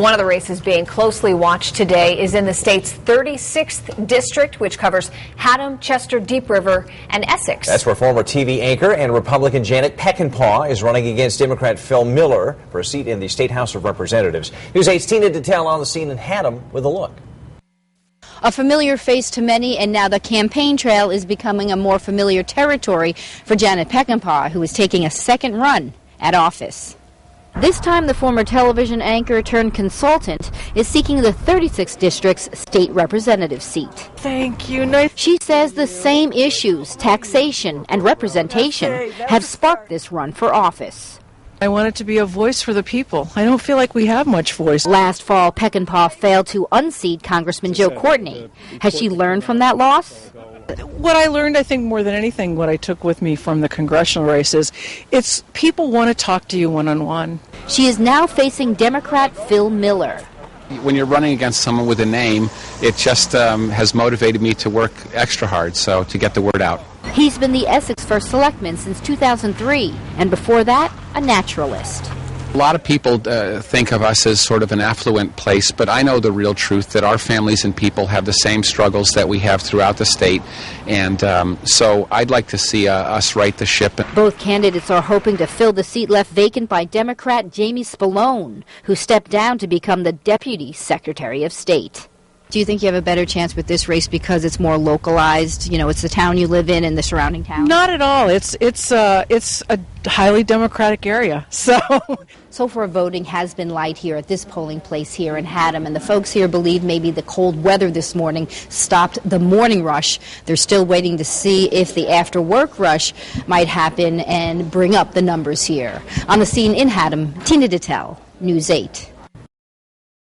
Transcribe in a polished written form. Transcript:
One of the races being closely watched today is in the state's 36th district, which covers Haddam, Chester, Deep River, and Essex. That's where former TV anchor and Republican Janet Peckinpaugh is running against Democrat Phil Miller for a seat in the State House of Representatives. News 8's Tina Detel on the scene in Haddam with a look. A familiar face to many, and now the campaign trail is becoming a more familiar territory for Janet Peckinpaugh, who is taking a second run at office. This time, the former television anchor turned consultant is seeking the 36th district's state representative seat. Thank you. Nice. She says the same issues, taxation and representation, have sparked this run for office. I want it to be a voice for the people. I don't feel like we have much voice. Last fall, Peckinpaugh failed to unseat Congressman Joe Courtney. Has she learned from that loss? What I learned, I think, more than anything, what I took with me from the congressional races, it's people want to talk to you one-on-one. She is now facing Democrat Phil Miller. When you're running against someone with a name, it just has motivated me to work extra hard, so to get the word out. He's been the Essex First Selectman since 2003, and before that, a naturalist. A lot of people think of us as sort of an affluent place, but I know the real truth, that our families and people have the same struggles that we have throughout the state, and so I'd like to see us right the ship. Both candidates are hoping to fill the seat left vacant by Democrat Jamie Spallone, who stepped down to become the Deputy Secretary of State. Do you think you have a better chance with this race because it's more localized? You know, it's the town you live in and the surrounding town. Not at all. It's a highly Democratic area. So far, voting has been light here at this polling place here in Haddam, and the folks here believe maybe the cold weather this morning stopped the morning rush. They're still waiting to see if the after-work rush might happen and bring up the numbers here. On the scene in Haddam, Tina Detel, News 8.